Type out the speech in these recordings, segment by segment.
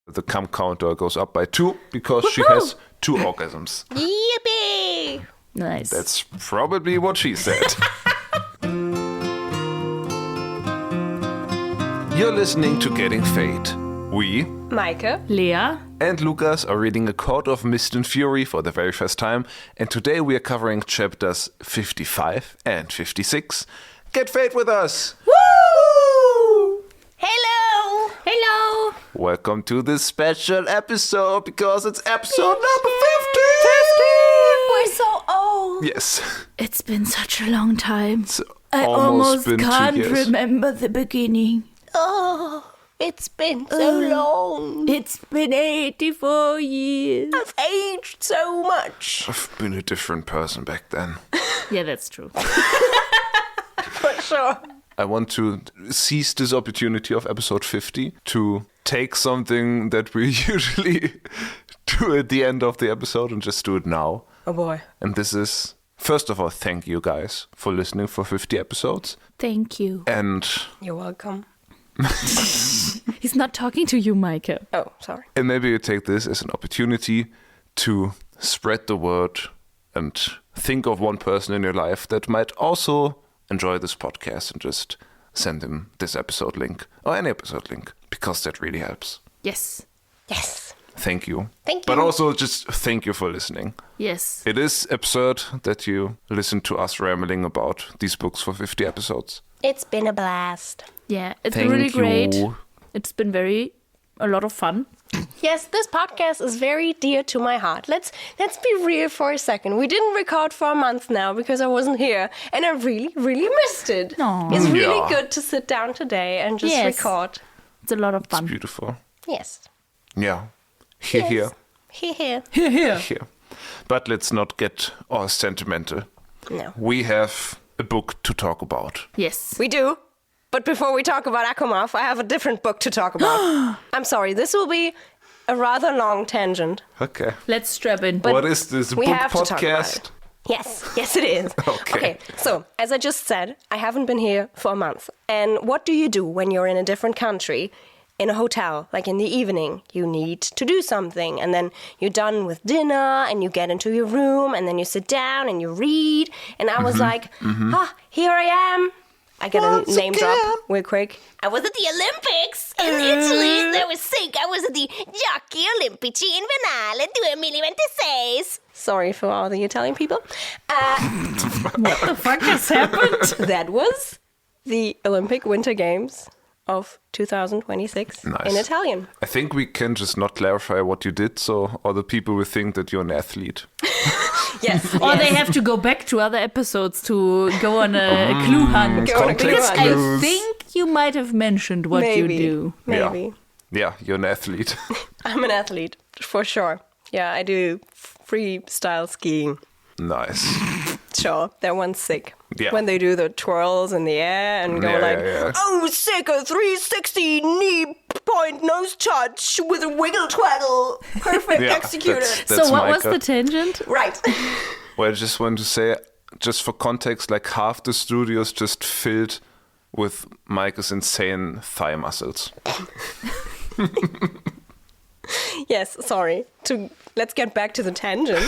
The cum counter goes up by 2 because she has 2 orgasms. Yippee! Nice. That's probably what she said. You're listening to Getting Fae'd. We, Meike, Lea, and Lukas are reading A Court of Mist and Fury for the very first time, and today we are covering chapters 55 and 56. Get Fae'd with us! Woo! Hello! hello. Welcome to this special episode because it's episode number 50! We're so old. Yes. It's been such a long time. It's I almost been 2 can't years. remember the beginning. Oh, it's been so long. It's been 84 years. I've aged so much. I've been a different person back then. Yeah, that's true. For sure. I want to seize this opportunity of episode 50 to take something that we usually do at the end of the episode and just do it now. Oh boy. And this is, first of all, thank you guys for listening for 50 episodes. Thank you. And You're welcome. He's not talking to you, Meike. Oh, sorry. maybe you take this as an opportunity to spread the word and think of one person in your life that might also enjoy this podcast and just send him this episode link or any episode link because that really helps. Yes. Yes. Thank you. Thank But you. also just thank you for listening. Yes. It is absurd that you listen to us rambling about these books for 50 episodes. It's been a blast. Yeah, it's Thank been really great. you. It's been a lot of fun. Yes, this podcast is very dear to my heart. Let's be real for a second. We didn't record for a month now because I wasn't here, and I really, really missed it. Aw. It's really Yeah. good to sit down today and just Yes. record. It's a lot of It's fun. beautiful. Yes. Yeah. Here. Here. Here. But let's not get all sentimental. No. We have a book to talk about. Yes. We do. But before we talk about ACOMAF, I have a different book to talk about. I'm sorry, this will be a rather long tangent. Okay. Let's strap in. But what is this we book have to talk about podcast? it. Yes, it is. Okay. So, as I just said, I haven't been here for a month. And what do you do when you're in a different country, in a hotel, like in the evening? You need to do something. And then you're done with dinner and you get into your room and then you sit down and you read. And I was like, here I am. I get Once a name drop again. real quick. I was at the Olympics in Italy. That was sick. I was at the Giochi Olimpici Invernale 2026. Sorry for all the Italian people. What the fuck has happened? That was the Olympic Winter Games of 2026 Nice. in Italian. I think we can just not clarify what you did so other people will think that you're an athlete. Yes. Or they have to go back to other episodes to go on a clue hunt. Go on a clue Because hunt. I clues. think you might have mentioned what you do. Maybe. Yeah, you're an athlete. I'm an athlete, for sure. Yeah, I do freestyle skiing. Nice. Sure, that one's sick. Yeah. When they do the twirls in the air and go Yeah. oh, sick, a 360 knee point nose touch with a wiggle twaggle. Perfect, Yeah, executed. that's So what was Meike. the tangent? Right. Well, I just want to say, just for context, like half the studio is just filled with Meike's insane thigh muscles. Yes, sorry. Let's get back to the tangent.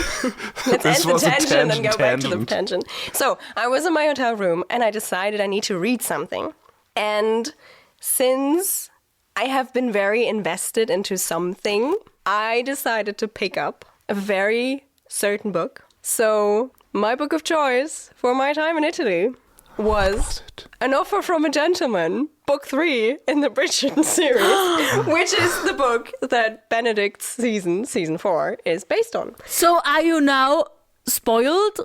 Let's This end the was a tangent and go back to the tangent. tangent. So I was in my hotel room and I decided I need to read something. And since I have been very invested into something, I decided to pick up a very certain book. So my book of choice for my time in Italy was An Offer from a Gentleman, book 3 in the Bridgerton series, which is the book that Benedict's season 4, is based on. So are you now spoiled?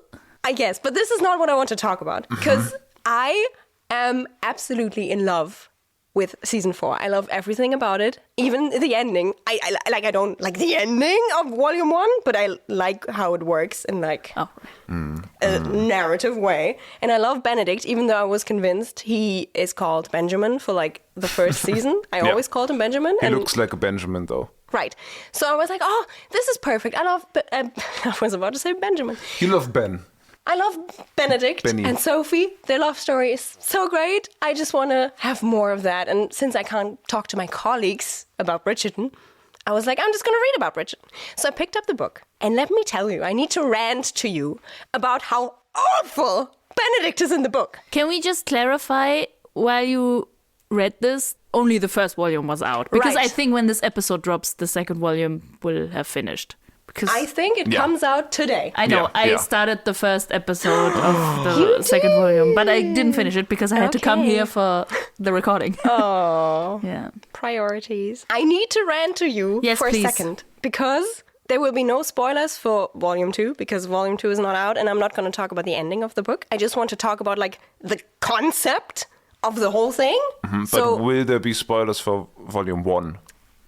I guess, but this is not what I want to talk about, because I am absolutely in love with season 4. I love everything about it, even the ending. I don't like the ending of volume 1, but I like how it works in like a narrative way. And I love Benedict, even though I was convinced he is called Benjamin for like the first season. I Yeah. always called him Benjamin. He and looks like a Benjamin, though. Right. So I was like, oh, this is perfect. I love... I was about to say Benjamin. You love Ben. I love Benedict Benny. and Sophie. Their love story is so great. I just want to have more of that. And since I can't talk to my colleagues about Bridgerton, I was like, I'm just going to read about Bridgerton. So I picked up the book. And let me tell you, I need to rant to you about how awful Benedict is in the book. Can we just clarify, while you read this, only the first volume was out? Because Right. I think when this episode drops, the second volume will have finished. Because I think it comes out today. I know, I started the first episode of the second volume, but I didn't finish it because I had to come here for the recording. Oh, Yeah. priorities. I need to rant to you for please. a second because there will be no spoilers for Volume 2 because Volume 2 is not out and I'm not going to talk about the ending of the book. I just want to talk about like the concept of the whole thing. But will there be spoilers for Volume 1?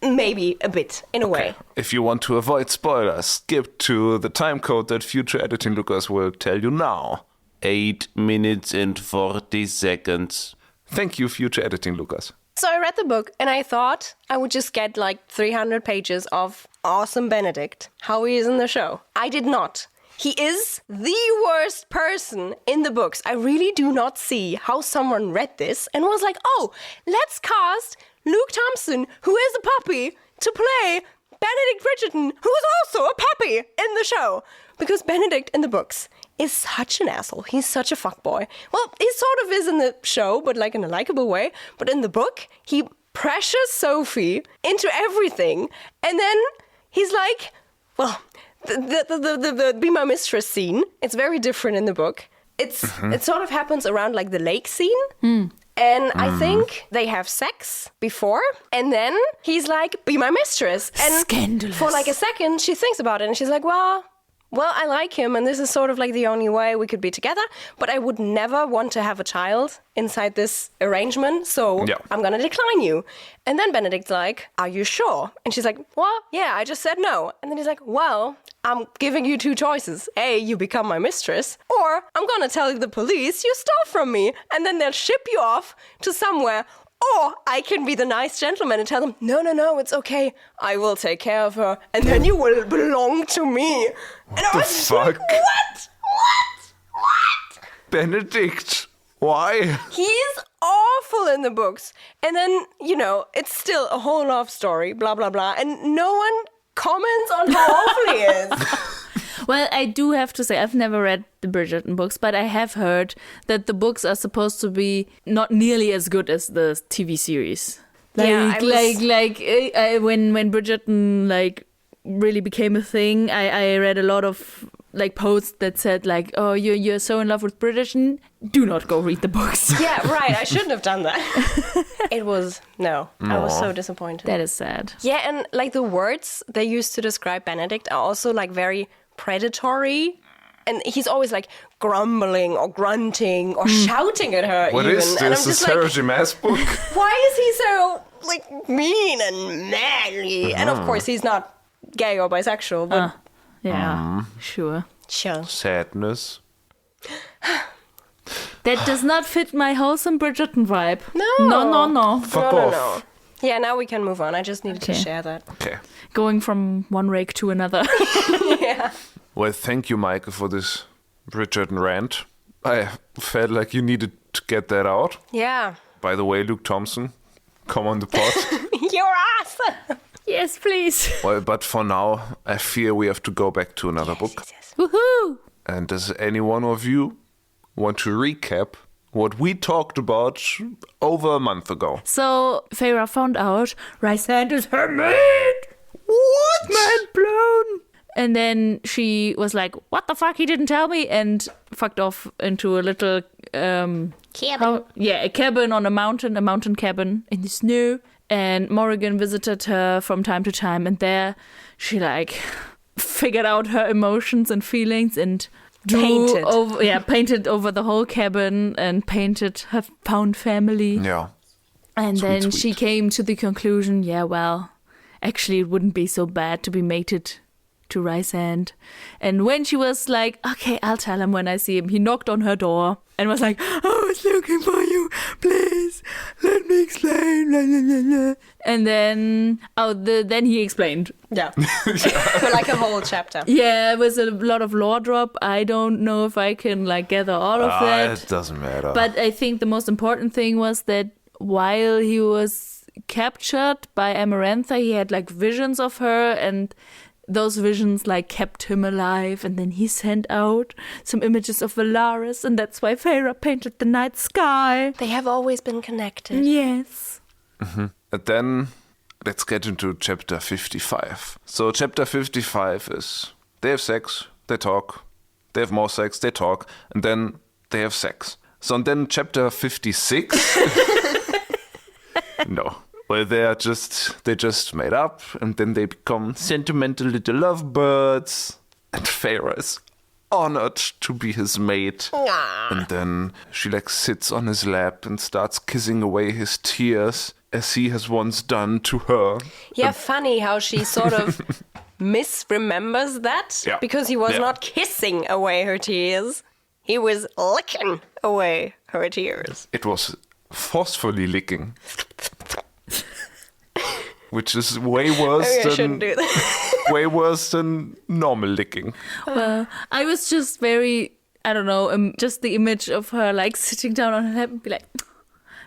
Maybe a bit, in a way. If you want to avoid spoilers, skip to the time code that future editing Lukas will tell you now. 8 minutes and 40 seconds. Thank you, future editing Lukas. So I read the book and I thought I would just get like 300 pages of awesome Benedict, how he is in the show. I did not. He is the worst person in the books. I really do not see how someone read this and was like, oh, let's cast Luke Thompson, who is a puppy, to play Benedict Bridgerton, who is also a puppy in the show. Because Benedict in the books is such an asshole. He's such a fuckboy. Well, he sort of is in the show, but like in a likable way. But in the book, he pressures Sophie into everything. And then he's like, well, the Be My Mistress scene, it's very different in the book. It sort of happens around like the lake scene. And I think they have sex before, and then he's like, be my mistress. And Scandalous. for like a second, she thinks about it, and she's like, well, I like him, and this is sort of like the only way we could be together, but I would never want to have a child inside this arrangement, so I'm going to decline you. And then Benedict's like, are you sure? And she's like, well, yeah, I just said no. And then he's like, well, I'm giving you two choices. A, you become my mistress, or I'm going to tell the police you stole from me, and then they'll ship you off to somewhere. Or I can be the nice gentleman and tell them, no, it's okay. I will take care of her, and then you will belong to me. And I was just like, what? Benedict, why? He's awful in the books. And then, it's still a whole love story, blah, blah, blah. And no one comments on how awful he is. Well, I do have to say, I've never read the Bridgerton books, but I have heard that the books are supposed to be not nearly as good as the TV series. When Bridgerton really became a thing, I read a lot of posts that said oh, you're so in love with Bridgerton, do not go read the books. Yeah, right. I shouldn't have done that. I was so disappointed. That is sad. Yeah, and the words they used to describe Benedict are also very predatory, and he's always grumbling or grunting or shouting at her. What even. is this? And I'm just Sarah J. Maas book? Why is he so mean and manly? And of course he's not gay or bisexual, but Sure. Sadness. That does not fit my wholesome Bridgerton vibe. No. Fuck off. Yeah, now we can move on. I just needed to share that. Okay. Going from one rake to another. Yeah. Well, thank you, Meike, for this Bridgerton rant. I felt like you needed to get that out. Yeah. By the way, Luke Thompson, come on the pod. You're awesome. Yes, please. Well, but for now, I fear we have to go back to another book. Yes. Woohoo! And does any one of you want to recap what we talked about over a month ago? So, Feyre found out Rhysand is her maid. What? Mind blown. And then she was like, what the fuck, he didn't tell me, and fucked off into a little Cabin. a cabin on a mountain cabin in the snow. And Morrigan visited her from time to time, and there she figured out her emotions and feelings and painted over the whole cabin and painted her found family. Yeah. And Sweet, then sweet. she came to the conclusion, actually it wouldn't be so bad to be mated to Rhysand. And when she was like, okay, I'll tell him when I see him, he knocked on her door and was like, I was looking for you, please, let me explain. La, la, la, la. And then, then he explained. Yeah. For a whole chapter. Yeah, it was a lot of lore drop. I don't know if I can gather all of that. It doesn't matter. But I think the most important thing was that while he was captured by Amarantha, he had like visions of her, and those visions like kept him alive, and then he sent out some images of Valaris, and that's why Feyre painted the night sky. They have always been connected. Yes. And then let's get into chapter 55. So chapter 55 is they have sex, they talk, they have more sex, they talk, and then they have sex. So and then chapter 56 no. Well, they just made up, and then they become sentimental little lovebirds, and Feyre is honored to be his mate. And then she like sits on his lap and starts kissing away his tears, as he has once done to her. Yeah, funny how she sort of misremembers that. Yeah. Because he was Yeah. not kissing away her tears. He was licking away her tears. It was forcefully licking. Which is way worse Maybe I shouldn't do that. way worse than normal licking. Well, I was just very, I don't know, just the image of her like sitting down on her lap and be like,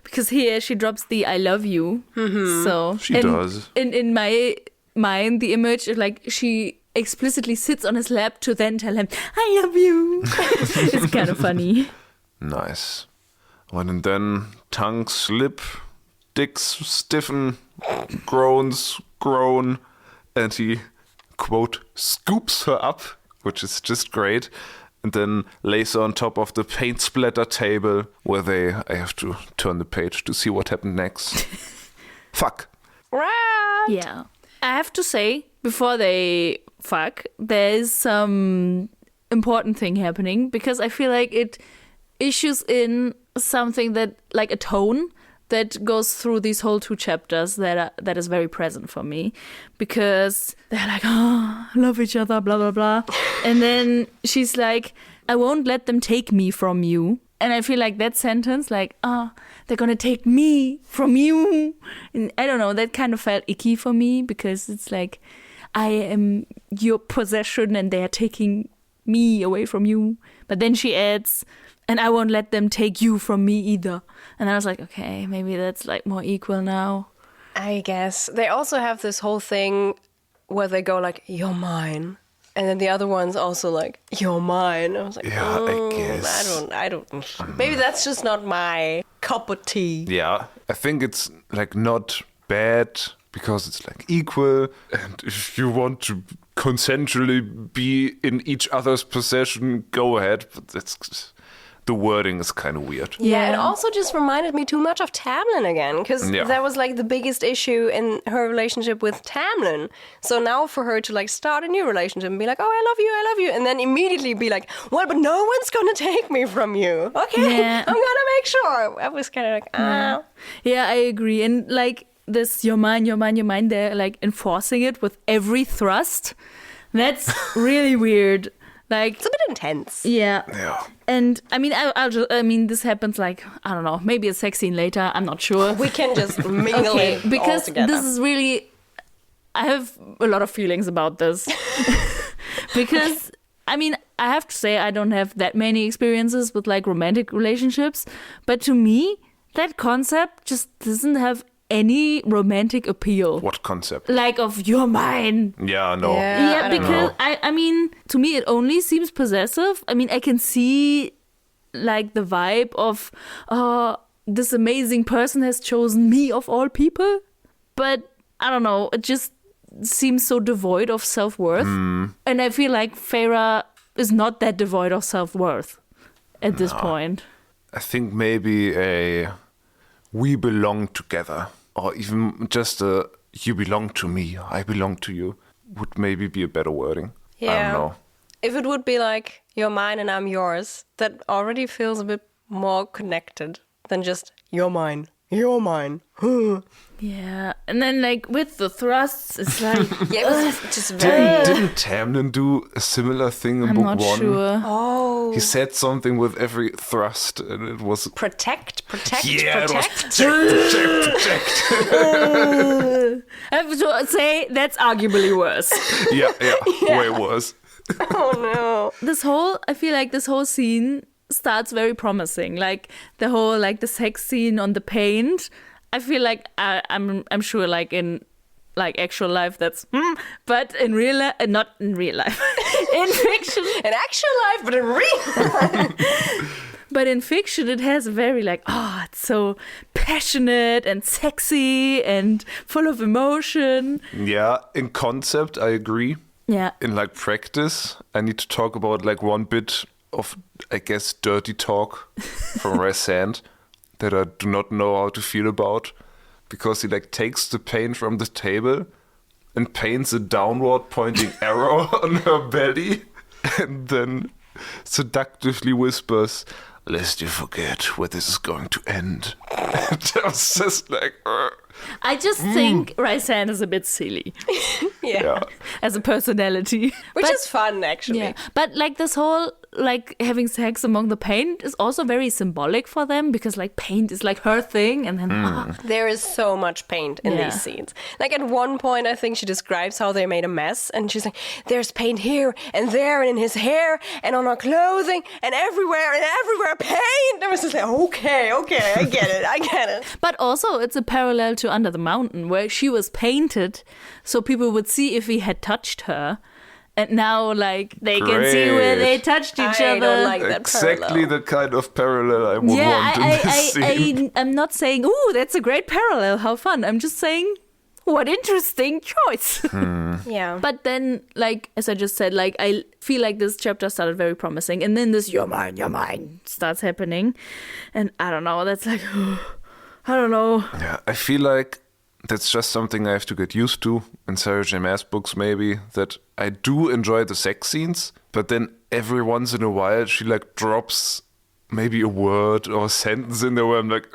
because here she drops the "I love you." So She does. In my mind, the image of like she explicitly sits on his lap to then tell him, "I love you." It's kind of funny. Nice. Well, and then tongues slip, dicks stiffen, groans groan, and he, quote, scoops her up, which is just great, and then lays her on top of the paint splatter table, where I have to turn the page to see what happened next. Fuck. Right. Yeah. I have to say, before they fuck, there's some important thing happening, because I feel like it issues in something that, like a tone that goes through these whole 2 chapters that is very present for me, because they're like, oh, love each other, blah, blah, blah. And then she's like, I won't let them take me from you. And I feel like that sentence, like, oh, they're going to take me from you. And I don't know, that kind of felt icky for me, because it's like, I am your possession and they are taking me away from you. But then she adds, and I won't let them take you from me either. And I was like, okay, maybe that's like more equal now. I guess. They also have this whole thing where they go like, you're mine. And then the other one's also like, you're mine. I was like, Yeah, I guess. I don't. Maybe that's just not my cup of tea. Yeah, I think it's like not bad because it's like equal, and if you want to consensually be in each other's possession, go ahead. But that's the wording is kind of weird. Yeah, it also just reminded me too much of Tamlin again, because Yeah. that was like the biggest issue in her relationship with Tamlin. So now for her to like start a new relationship and be like, oh, I love you, and then immediately be like, well, but no one's gonna take me from you. Okay, Yeah. I'm gonna make sure. I was kind of like, ah. Yeah, I agree. And like this, you're mine, they're like enforcing it with every thrust. That's really weird. Like, It's a bit intense. yeah. Yeah. And I mean, I mean, this happens like, I don't know, maybe a sex scene later. I'm not sure. We can just mingle it all Because together. this is really, I have a lot of feelings about this. Because, I mean, I have to say I don't have that many experiences with like romantic relationships. But to me, that concept just doesn't have any romantic appeal. What concept? Like of, you're mine. Yeah, no. Yeah. Yeah, I don't because know. I mean, to me, it only seems possessive. I mean, I can see like the vibe of, this amazing person has chosen me of all people. But I don't know, it just seems so devoid of self-worth. And I feel like Feyre is not that devoid of self-worth at this point. I think maybe a we belong together, or even just a you belong to me, I belong to you, would maybe be a better wording. I Yeah. don't know. If it would be like, you're mine and I'm yours, that already feels a bit more connected than just, you're mine. You're mine. Yeah, and then like with the thrusts, it's like, Yeah, it was just very... Didn't Tamlin do a similar thing in I'm book not 1? sure. Oh. He said something with every thrust, and it was Protect. yeah, it was protect. protect. I have to say that's arguably worse. yeah, way worse. Oh no. I feel like this whole scene starts very promising. Like the whole, like the sex scene on the paint. I feel like I'm sure like in like actual life that's but in real life, not in real life, in fiction, In actual life, but in real life. but in fiction it has a very like it's so passionate and sexy and full of emotion. Yeah, in concept, I agree. Yeah. In like practice, I need to talk about like one bit of, I guess, dirty talk from Rhysand that I do not know how to feel about, because he like takes the paint from the table and paints a downward pointing arrow on her belly, and then seductively whispers, "Lest you forget where this is going to end." And I was just like, I just think Rhysand is a bit silly Yeah. as a personality. Which is fun, actually. Yeah, but like this whole like having sex among the paint is also very symbolic for them, because like paint is like her thing, and then There is so much paint in these scenes. Like at one point, I think she describes how they made a mess, and she's like, "There's paint here and there, and in his hair, and on our clothing, and everywhere paint." I was just like, okay, I get it. But also it's a parallel to Under the Mountain, where she was painted so people would see if he had touched her. And now, like, they can see where they touched each I other. don't like that exactly parallel. the kind of parallel I would want in this scene. I'm not saying, "Ooh, that's a great parallel, how fun." I'm just saying, what interesting choice. Yeah. But then, like, as I just said, like, I feel like this chapter started very promising. And then this, you're mine, starts happening. And I don't know, that's like, I don't know. Yeah, I feel like that's just something I have to get used to in Sarah J. Maas books, maybe, that I do enjoy the sex scenes, but then every once in a while she like drops maybe a word or a sentence in there where I'm like,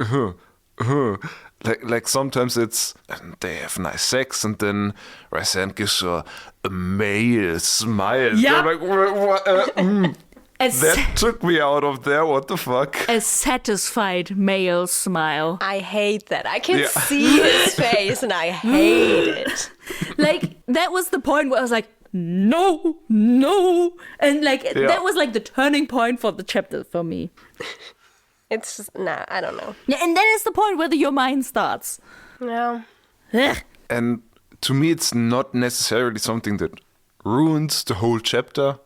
like sometimes it's, and they have nice sex, and then Rhysand gives her a male smile. Yeah. I'm like, what? As That took me out of there. What the fuck? a satisfied male smile. I hate that. I can see his face, and I hate it. Like, that was the point where I was like, no. And like, that was like the turning point for the chapter for me. It's just, I don't know. Yeah, and that is the point where your mind starts. No. Ugh. And to me, it's not necessarily something that ruins the whole chapter.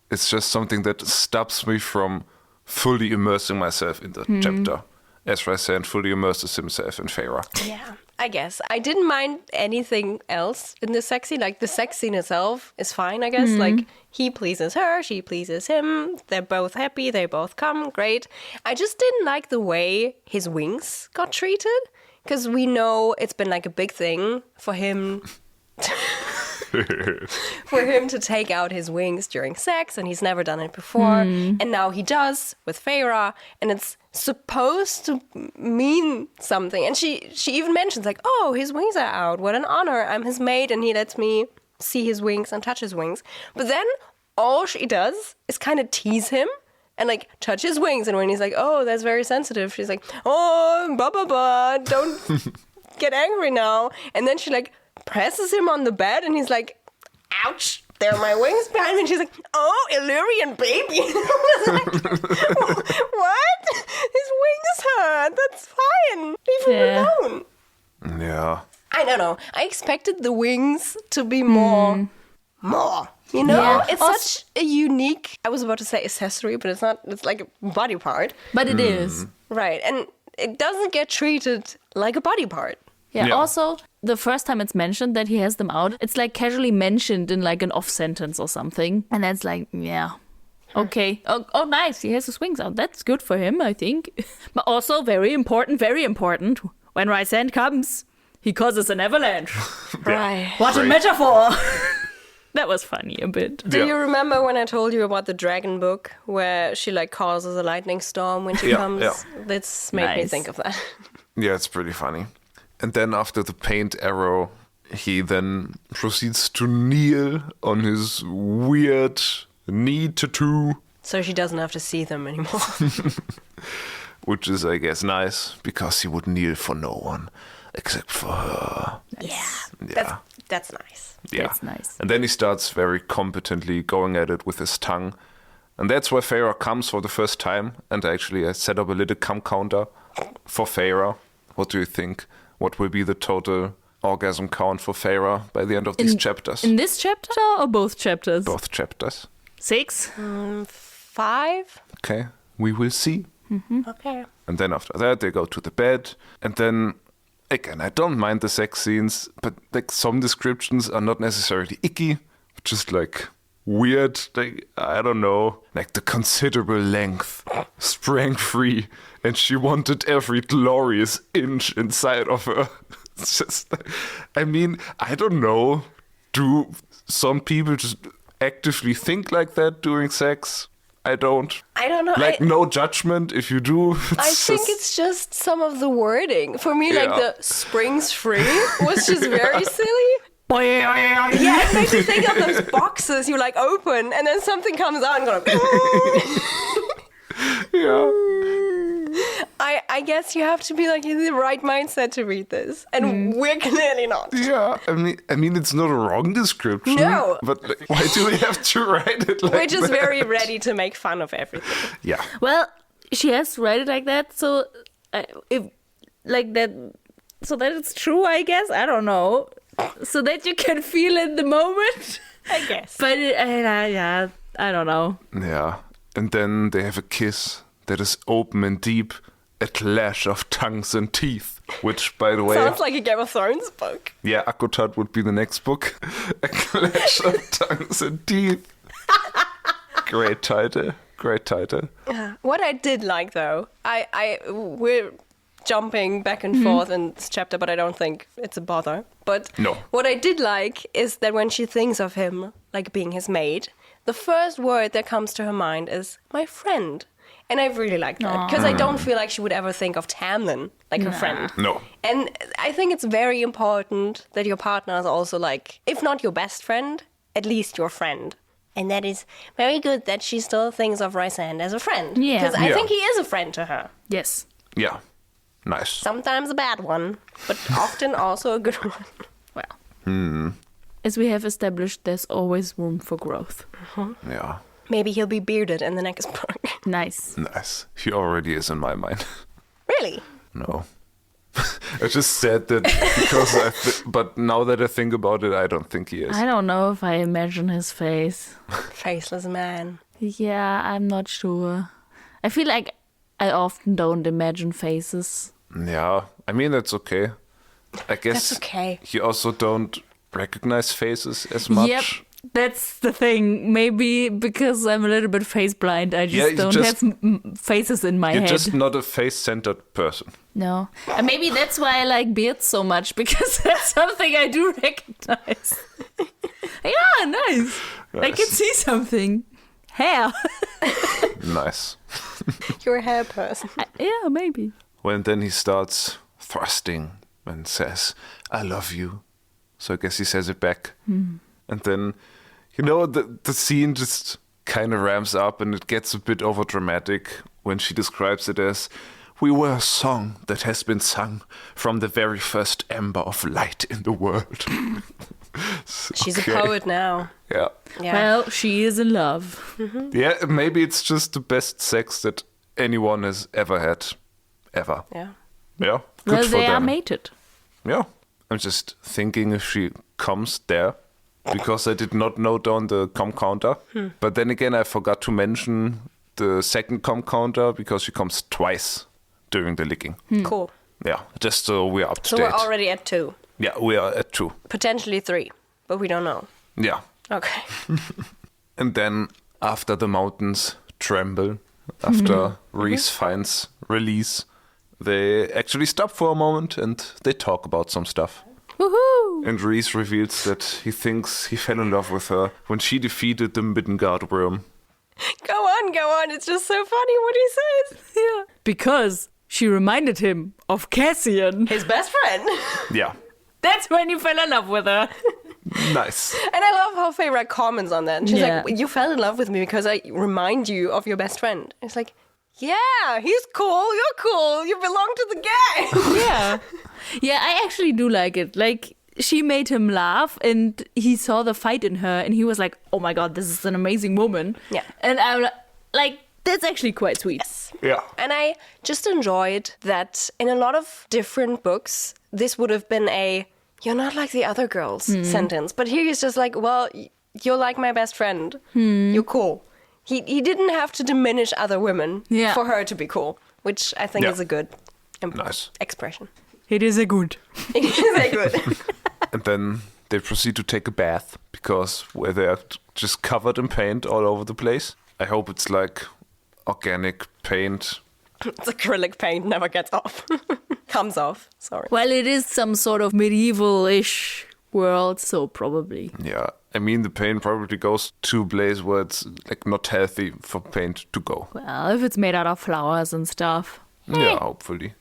It's just something that stops me from fully immersing myself in the chapter, as Rhysand fully immerses himself in Feyre. Yeah, I guess. I didn't mind anything else in the sex scene. Like, the sex scene itself is fine, I guess. Like, he pleases her, she pleases him. They're both happy, they both come, great. I just didn't like the way his wings got treated. Because we know it's been like a big thing for him to take out his wings during sex, and he's never done it before. And now he does with Feyre, and it's supposed to mean something. And she even mentions like, "Oh, his wings are out. What an honor. I'm his maid, and he lets me see his wings and touch his wings." But then all she does is kind of tease him and like touch his wings. And when he's like, "Oh, that's very sensitive," she's like, "Oh, blah, don't get angry now." And then she like presses him on the bed, and he's like, "Ouch, there are my wings behind me." And she's like, "Oh, Illyrian baby." I was like, what? His wings hurt. That's fine. Leave him alone. Yeah. I don't know. I expected the wings to be more. You know, Yeah. it's such a unique, I was about to say accessory, but it's not, it's like a body part. But it is. Right. And it doesn't get treated like a body part. Yeah. Yeah. Also, the first time it's mentioned that he has them out, it's like casually mentioned in like an off sentence or something. And that's like, yeah. Okay. Oh, nice. He has his wings out. That's good for him, I think. But also, very important, when Rhysand comes, he causes an avalanche. Right. What a Right. metaphor. That was funny a bit. Do you remember when I told you about the dragon book where she like causes a lightning storm when she comes? yeah. This made me Nice. think of that. Yeah, it's pretty funny. And then after the paint arrow, he then proceeds to kneel on his weird knee tattoo, So she doesn't have to see them anymore. which is, I guess, nice, because he would kneel for no one except for her. Yeah. That's nice. Yeah. That's nice. And then he starts very competently going at it with his tongue. And that's where Feyre comes for the first time. And actually, I set up a little cum counter for Feyre. What do you think? what will be the total orgasm count for Feyre by the end of these chapters. In this chapter or both chapters? Both chapters. 6? 5? Okay, we will see. Okay. And then after that, they go to the bed. And then, again, I don't mind the sex scenes, but like some descriptions are not necessarily icky, just like weird. Like, I don't know, like the considerable length sprang free, and she wanted every glorious inch inside of her. It's just, I mean, I don't know. Do some people just actively think like that during sex? I don't. I don't know. Like, no judgment if you do. I think it's just some of the wording. For me, like the springs free was just very silly. Yeah, it makes me think of those boxes you like open and then something comes out and goes. Yeah. I guess you have to be like in the right mindset to read this, and we're clearly not. Yeah, I mean, it's not a wrong description. No. But like, why do we have to write it like We're just that? very ready to make fun of everything. Yeah. Well, she has to write it like that, so if like that, so that it's true, I guess. I don't know, so that you can feel in the moment. I guess. But yeah, I don't know. Yeah. And then they have a kiss that is open and deep, a clash of tongues and teeth, which, by the way... Sounds like a Game of Thrones book. Yeah, ACOTAT would be the next book. A clash of tongues and teeth. Great title. Great title. What I did like, though, we're jumping back and forth in this chapter, but I don't think it's a bother. But No. What I did like is that when she thinks of him, like being his mate, the first word that comes to her mind is, my friend. And I really like that, because I don't feel like she would ever think of Tamlin like her friend. No. And I think it's very important that your partner is also like, if not your best friend, at least your friend. And that is very good that she still thinks of Rhysand as a friend. Yeah. Because I Yeah. think he is a friend to her. Yes. Yeah. Nice. Sometimes a bad one, but often also a good one. Well, as we have established, there's always room for growth. Yeah. Maybe he'll be bearded in the next book. Nice. Nice. He already is in my mind. Really? No. I just said that because but now that I think about it, I don't think he is. I don't know if I imagine his face. Faceless man. Yeah, I'm not sure. I feel like I often don't imagine faces. Yeah. I mean, that's okay. I guess That's okay. you also don't recognize faces as much. Yep, that's the thing. Maybe because I'm a little bit face blind, I Yeah, just don't have faces in my You're head. just not a face-centered person. No. And maybe that's why I like beards so much, because that's something I do recognize. Yeah, nice. I can see something. Hair. Nice. You're a hair person. Yeah, maybe. Well, then he starts thrusting and says, I love you. So I guess he says it back. And then, you know, the scene just kind of ramps up and it gets a bit overdramatic when she describes it as, we were a song that has been sung from the very first ember of light in the world. She's a poet now. Yeah. Yeah. Well, she is in love. Yeah, maybe it's just the best sex that anyone has ever had. Ever. Yeah. Yeah. Good Well, for they are them. mated. Yeah. I'm just thinking if she comes there, because I did not note down the com counter. But then again, I forgot to mention the second com counter because she comes twice during the licking. Cool. Yeah, just so we're up to So date. we're already at 2. Yeah, we are at 2. Potentially 3, but we don't know. Yeah. Okay. And then after the mountains tremble, after Rhys finds release, they actually stop for a moment and they talk about some stuff. Woohoo! And Rhys reveals that he thinks he fell in love with her when she defeated the Middengard worm. Go on. It's just so funny what he says. Yeah. Because she reminded him of Cassian. His best friend. Yeah. That's when he fell in love with her. Nice. And I love how Feyre comments on that. She's Yeah. like, you fell in love with me because I remind you of your best friend. It's like, yeah, he's cool, you're cool, you belong to the gang. Yeah. Yeah, I actually do like it. Like, she made him laugh and he saw the fight in her and he was like, oh my god, this is an amazing woman. Yeah. And I'm like, that's actually quite sweet. Yeah. And I just enjoyed that in a lot of different books, this would have been a "you're not like the other girls" sentence. But here he's just like, well, you're like my best friend. You're cool. He didn't have to diminish other women for her to be cool, which I think is a good expression. It is a good. It is a good. And then they proceed to take a bath because where they are just covered in paint all over the place. I hope it's like organic paint. It's acrylic paint, never gets off. Comes off, sorry. Well, it is some sort of medieval-ish world, so probably. Yeah, I mean the paint probably goes to a place where it's like not healthy for paint to go. Well, if it's made out of flowers and stuff. Yeah, hopefully.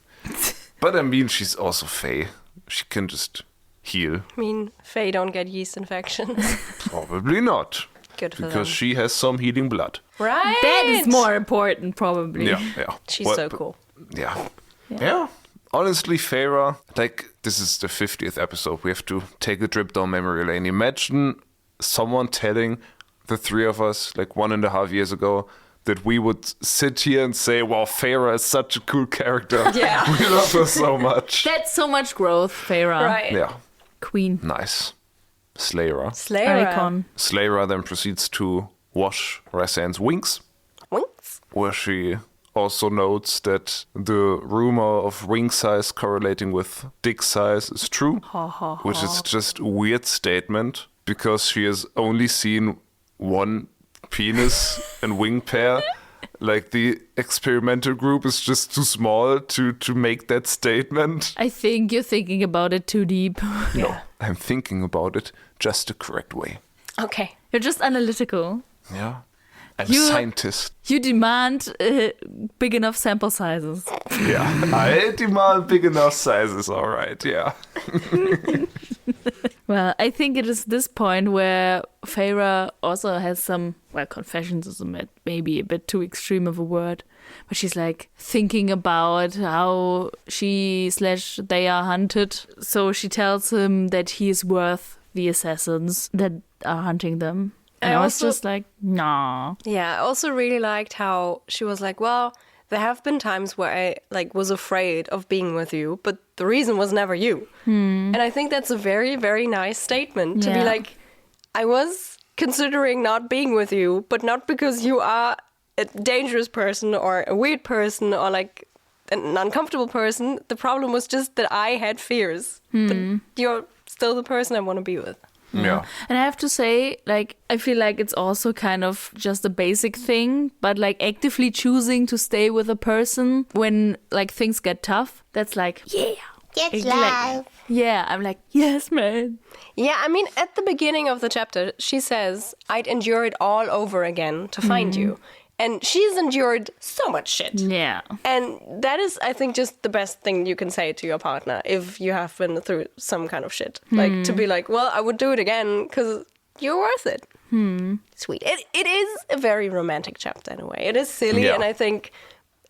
But I mean, she's also Fae. She can just heal. I mean, Fae don't get yeast infections. Probably not. Good for them. Because she has some healing blood. Right? That is more important, probably. Yeah. She's so cool. Yeah. Honestly, Feyre, like, this is the 50th episode. We have to take a trip down memory lane. Imagine someone telling the three of us, like 1.5 years ago, that we would sit here and say, wow, Feyre is such a cool character. Yeah. We love her so much. That's so much growth, Feyre. Right. Yeah. Queen. Nice. Slayer. Icon. Slayer then proceeds to wash Rhysand's wings, Winks? where she also notes that the rumor of wing size correlating with dick size is true, which is just a weird statement because she has only seen one penis and wing pair. Like the experimental group is just too small to make that statement. I think you're thinking about it too deep. No, I'm thinking about it just the correct way. Okay. You're just analytical. Yeah. I'm a scientist. You demand big enough sample sizes. Yeah, I demand big enough sizes, all right, yeah. Well, I think it is this point where Feyre also has some, well, confessions is maybe a bit too extreme of a word, but she's like thinking about how they are hunted. So she tells him that he is worth the assassins that are hunting them. And I was just like, nah. Yeah, I also really liked how she was like, well, there have been times where I was afraid of being with you, but the reason was never you. And I think that's a very, very nice statement to be like, I was considering not being with you, but not because you are a dangerous person or a weird person or like an uncomfortable person. The problem was just that I had fears. But you're still the person I want to be with. Yeah. And I have to say, like, I feel like it's also kind of just a basic thing, but like actively choosing to stay with a person when like things get tough, that's like, It's life. I'm like, yes, man. Yeah, I mean, at the beginning of the chapter, she says, I'd endure it all over again to find you. And she's endured so much shit. Yeah. And that is, I think, just the best thing you can say to your partner if you have been through some kind of shit. Like, to be like, well, I would do it again because you're worth it. Sweet. It is a very romantic chapter in a way. It is silly, and I think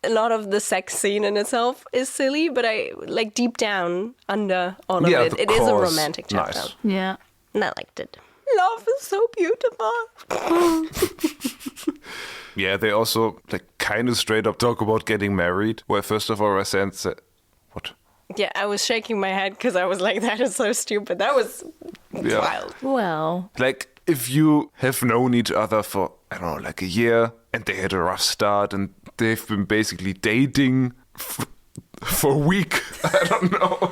a lot of the sex scene in itself is silly, but I like deep down under all of it, it is a romantic chapter. Nice. Yeah. And I liked it. Love is so beautiful. Yeah, they also like kind of straight up talk about getting married. Where first of all, Rhysand said, "What?" Yeah, I was shaking my head because I was like, "That is so stupid." That was wild. Well. Like if you have known each other for I don't know, like a year, and they had a rough start, and they've been basically dating for a week. I don't know.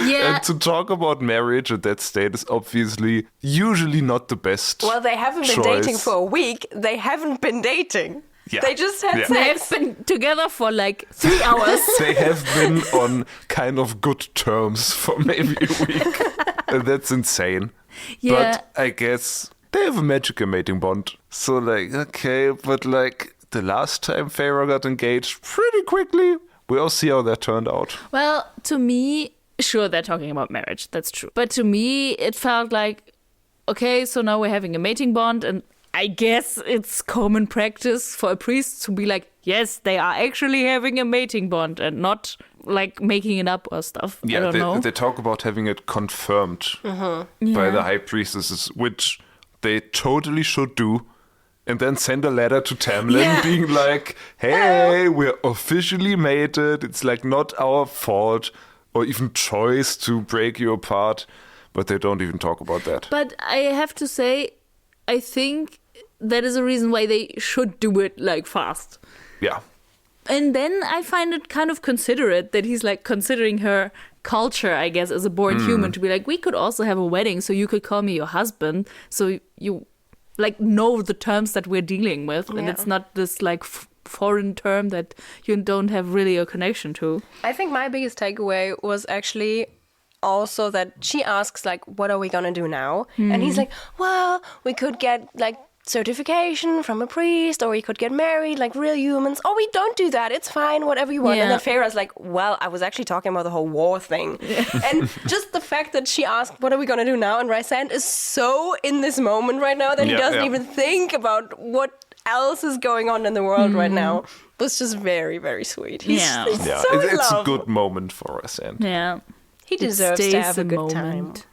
Yeah. And to talk about marriage at that state is obviously usually not the best. Well, they haven't been choice. dating for a week. They haven't been dating. Yeah. They just had They have sex. been together for like 3 hours. They have been on kind of good terms for maybe a week. And that's insane. Yeah. But I guess they have a magical mating bond. So like, okay, but like the last time Feyre got engaged pretty quickly. We'll see how that turned out. Well, to me, sure, they're talking about marriage. That's true. But to me, it felt like, okay, so now we're having a mating bond. And I guess it's common practice for a priest to be like, yes, they are actually having a mating bond and not like making it up or stuff. I don't know. They talk about having it confirmed by the high priestesses, which they totally should do. And then send a letter to Tamlin being like, hey, we're officially mated. It's like not our fault. or even choice to break you apart, but they don't even talk about that. But I have to say, I think that is a reason why they should do it like fast. Yeah. And then I find it kind of considerate that he's like considering her culture, I guess, as a born human, to be like, we could also have a wedding, so you could call me your husband, so you like know the terms that we're dealing with, and it's not this like foreign term that you don't have really a connection to. I think my biggest takeaway was actually also that she asks, like, what are we gonna do now? And he's like, well, we could get like certification from a priest, or we could get married like real humans. Oh, we don't do that, it's fine, whatever you want. Yeah. And then Fae'd's like, well, I was actually talking about the whole war thing. And just the fact that she asked, what are we gonna do now? And Rhysand is so in this moment right now that he doesn't even think about what else is going on in the world right now. It was just very, very sweet. He's so in It's a love. good moment for us, and Yeah. He deserves to stays have a a good moment.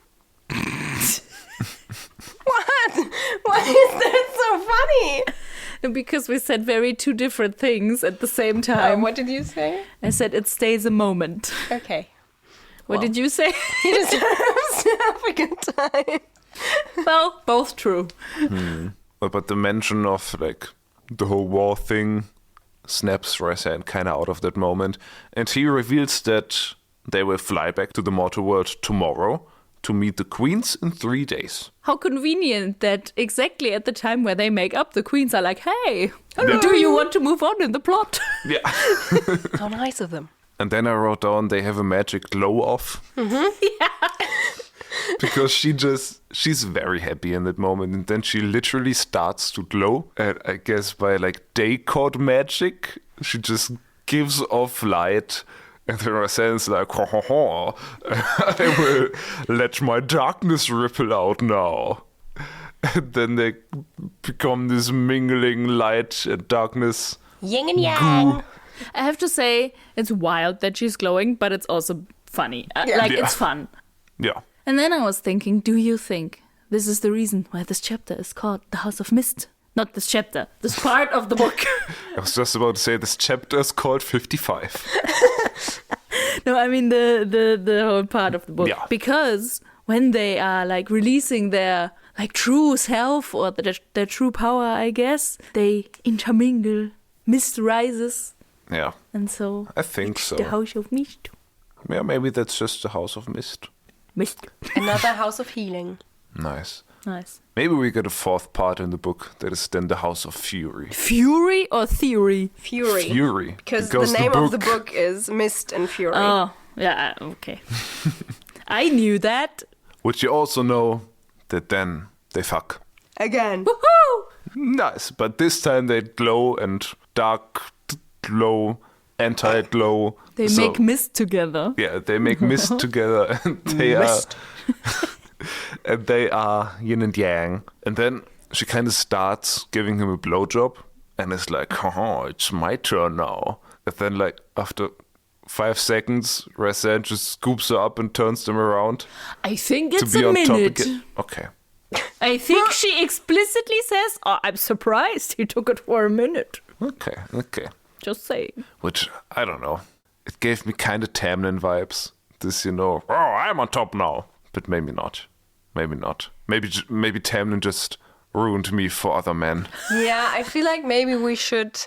time. What? Why is that so funny? Because we said very two different things at the same time. What did you say? I said it stays a moment. Okay. What did you say? He deserves to have a good time. Well, both true. But the mention of like the whole war thing snaps Rhysand kind of out of that moment, and he reveals that they will fly back to the mortal world tomorrow to meet the queens in 3 days. How convenient that exactly at the time where they make up, the queens are like, hey, do you want to move on in the plot? Yeah. How nice of them. And then I wrote down they have a magic glow off. Because she's very happy in that moment, and then she literally starts to glow. And I guess by like day code magic, she just gives off light. And then Rhysand's like, I will let my darkness ripple out now. And then they become this mingling light and darkness. Yin and yang. I have to say, it's wild that she's glowing, but it's also funny. It's fun. Yeah. And then I was thinking, do you think this is the reason why this chapter is called The House of Mist? Not this chapter, this part of the book. I was just about to say this chapter is called 55. No, I mean the whole part of the book. Yeah. Because when they are like releasing their like true self or their true power, I guess, they intermingle. Mist rises. Yeah, And so I think so. the House of Mist. Yeah, maybe that's just the House of Mist. Mist. Another house of healing. Nice. Nice. Maybe we get a fourth part in the book that is then the House of Fury. Fury or theory? Fury. Fury. Because the name of the book is Mist and Fury. Oh, yeah, okay. I knew that. Which you also know that then they fuck. Again. Woohoo! Nice, but this time they glow and dark glow, anti-glow. They So, make mist together. Yeah, they make mist together, and they are yin and yang. And then she kind of starts giving him a blowjob, and it's like, oh, it's my turn now. And then, like, after 5 seconds, Rhysand just scoops her up and turns them around I think to it's be a on top minute. again. Okay. I think she explicitly says, oh, I'm surprised he took it for a minute. Okay. Just saying. Which, I don't know. It gave me kind of Tamlin vibes. This, oh, I'm on top now. But maybe not. Maybe Maybe Tamlin just ruined me for other men. Yeah, I feel like maybe we should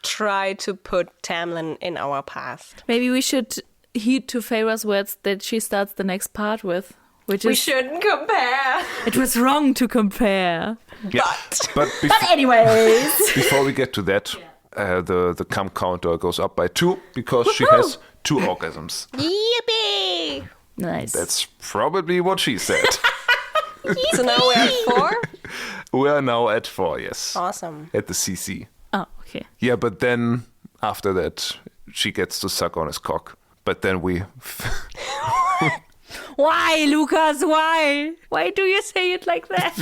try to put Tamlin in our past. Maybe we should heed to Feyre's words that she starts the next part with, which We is, shouldn't compare. it was wrong to compare. Yeah. But Anyways. before we get to that, the cum counter goes up by 2 because she has 2 orgasms. Yippee! Nice. That's probably what she said. So now we're at 4? We are now at 4, yes. Awesome. At the CC. Oh, okay. Yeah, but then after that, she gets to suck on his cock. But then we... Why, Lukas? Why? Why do you say it like that?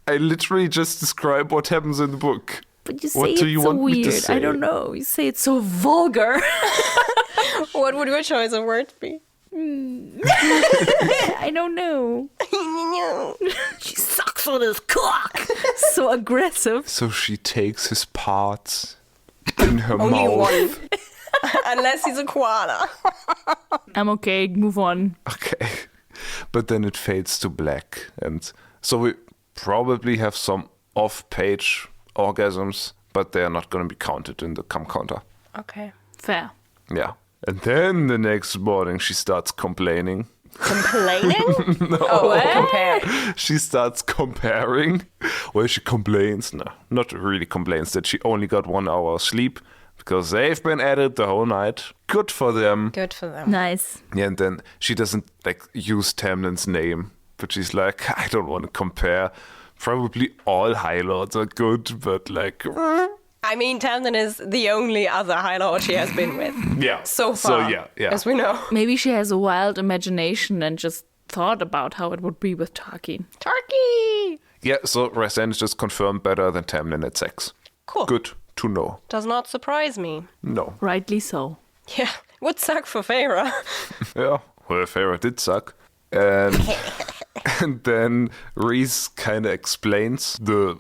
I literally just describe what happens in the book. But you say What it do you so want me to weird. say? I don't know. You say it so vulgar. What would your choice of words be? I don't know. She sucks on his cock. So aggressive. So she takes his parts in her Only mouth. one. Unless he's a koala. I'm okay, move on. Okay. But then it fades to black. And so we probably have some off-page orgasms, but they are not going to be counted in the cum counter. Okay. Fair. Yeah. And then the next morning she starts complaining. Complaining? Compare. She starts comparing. Well, she complains. No, not really complains that she only got 1 hour of sleep because they've been at it the whole night. Good for them. Good for them. Nice. Yeah, and then she doesn't use Tamlin's name, but she's like, I don't want to compare. Probably all High Lords are good, but I mean, Tamlin is the only other High Lord she has been with. Yeah. So far. So, yeah. As we know. Maybe she has a wild imagination and just thought about how it would be with Tarkin. Turkey! Yeah, so Rhysand is just confirmed better than Tamlin at sex. Cool. Good to know. Does not surprise me. No. Rightly so. Yeah, would suck for Feyre. Yeah, well, Farah did suck. And then Rhys kind of explains the,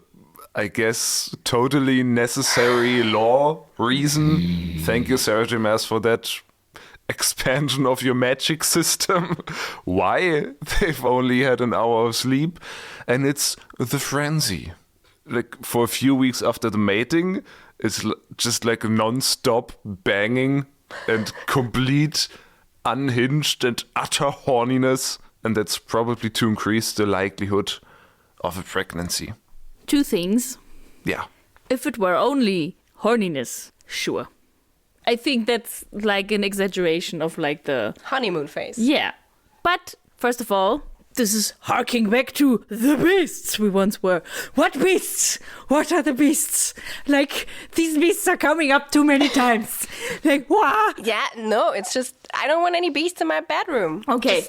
I guess, totally necessary law reason. Thank you, Sarah J. Maas, for that expansion of your magic system. Why they've only had an hour of sleep. And it's the frenzy. For a few weeks after the mating, it's just non-stop banging and complete unhinged and utter horniness, and that's probably to increase the likelihood of a pregnancy. 2 things. Yeah. If it were only horniness, sure. I think that's an exaggeration of the... Honeymoon phase. Yeah. But, first of all, this is harking back to the beasts we once were. What beasts? What are the beasts? These beasts are coming up too many times. What? Yeah, no, it's just, I don't want any beasts in my bedroom. Okay.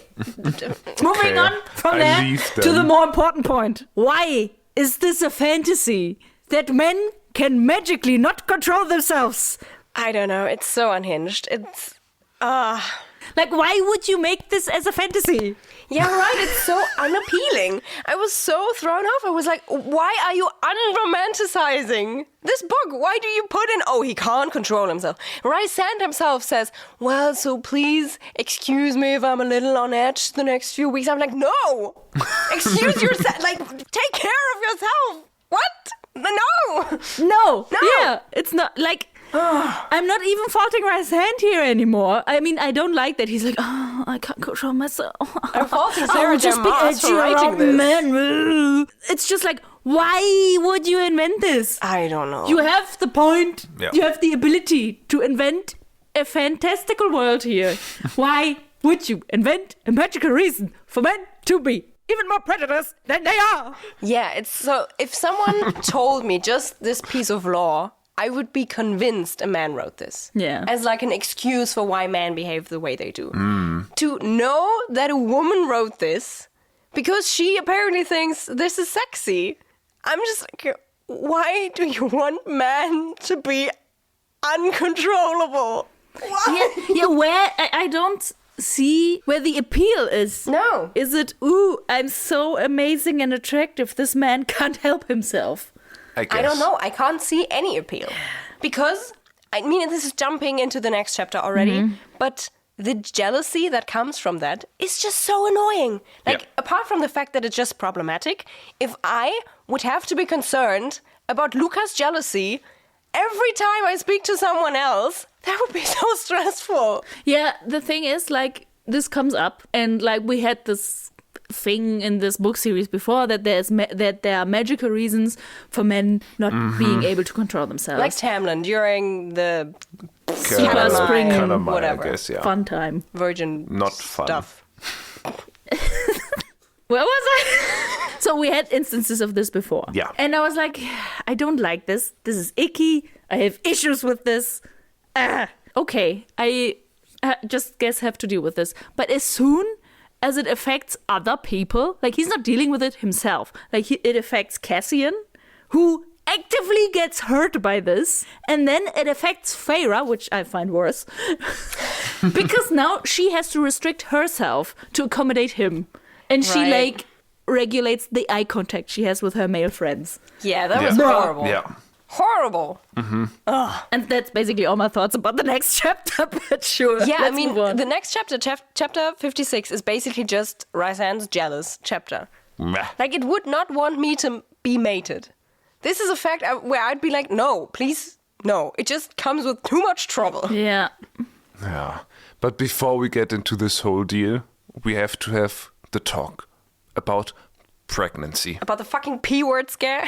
Moving on from there to the more important point. Why is this a fantasy that men can magically not control themselves? I don't know, it's so unhinged. It's, why would you make this as a fantasy? Yeah, right, it's so unappealing. I was so thrown off. I was like, why are you unromanticizing this book? Why do you put in, he can't control himself? Rhysand himself says, well, so please excuse me if I'm a little on edge the next few weeks. I'm like, no! Excuse yourself. Take care of yourself. What? No! Yeah, it's not I'm not even faulting Rhysand here anymore. I mean, I don't like that he's I can't control myself. I'm faulting Sarah J. Maas for for writing this. Man. It's just why would you invent this? I don't know. You have the point. Yeah. You have the ability to invent a fantastical world here. Why would you invent a magical reason for men to be even more prejudiced than they are? Yeah, it's so, if someone told me just this piece of law, I would be convinced a man wrote this. Yeah. As an excuse for why men behave the way they do. To know that a woman wrote this because she apparently thinks this is sexy. I'm just why do you want men to be uncontrollable? Why? Yeah, where I don't see where the appeal is. No. Is it, I'm so amazing and attractive, this man can't help himself? I guess. I don't know. I can't see any appeal. Because, I mean, this is jumping into the next chapter already, but the jealousy that comes from that is just so annoying. Apart from the fact that it's just problematic, if I would have to be concerned about Lukas' jealousy every time I speak to someone else, that would be so stressful. Yeah, the thing is, this comes up, and we had this thing in this book series before that there are magical reasons for men not being able to control themselves. Like Tamlin during the Super spring, whatever. I guess, yeah. Fun time. Virgin Not fun. stuff. Where was I? So we had instances of this before. Yeah. And I was like, I don't like this. This is icky. I have issues with this. Okay, I just guess have to deal with this. But as soon as it affects other people, he's not dealing with it himself. It affects Cassian, who actively gets hurt by this, and then it affects Feyre, which I find worse, because now she has to restrict herself to accommodate him, and she Right. regulates the eye contact she has with her male friends. Yeah, that was horrible. Yeah. Horrible. And that's basically all my thoughts about the next chapter, but sure. Yeah, let's I mean, move on. the next chapter, chapter 56, is basically just Rhysand's jealous chapter. Meh. Like, it would not want me to be mated. This is a fact where I'd be like, no, please, no. It just comes with too much trouble. Yeah. Yeah. But before we get into this whole deal, we have to have the talk about pregnancy. About the fucking P-word scare.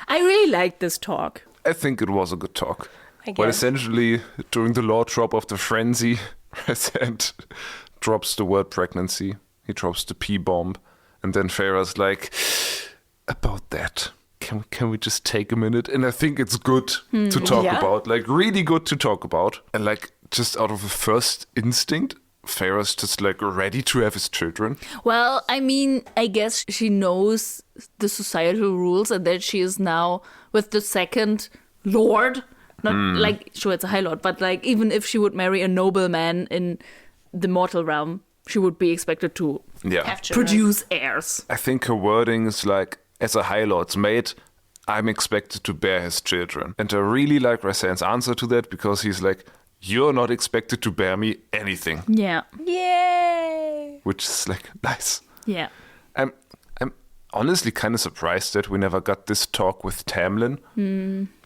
I really liked this talk. I think it was a good talk. I But guess. essentially, during the law drop of the frenzy, Rhysand drops the word pregnancy. He drops the P-bomb. And then Feyre's like, about that, can we just take a minute? And I think it's good to talk Yeah. about. Like, really good to talk about. And like, just out of a first instinct, Feyre's just like ready to have his children. Well, I mean, I guess she knows the societal rules and that she is now with the second lord. Not like, sure, it's a high lord, but like, even if she would marry a nobleman in the mortal realm, she would be expected to Yeah. Have children. produce heirs. I think her wording is like, as a High Lord's mate, I'm expected to bear his children. And I really like Rhysand's answer to that, because he's like, you're not expected to bear me anything. Yeah. Yay! Which is like, nice. Yeah. I'm honestly kind of surprised that we never got this talk with Tamlin.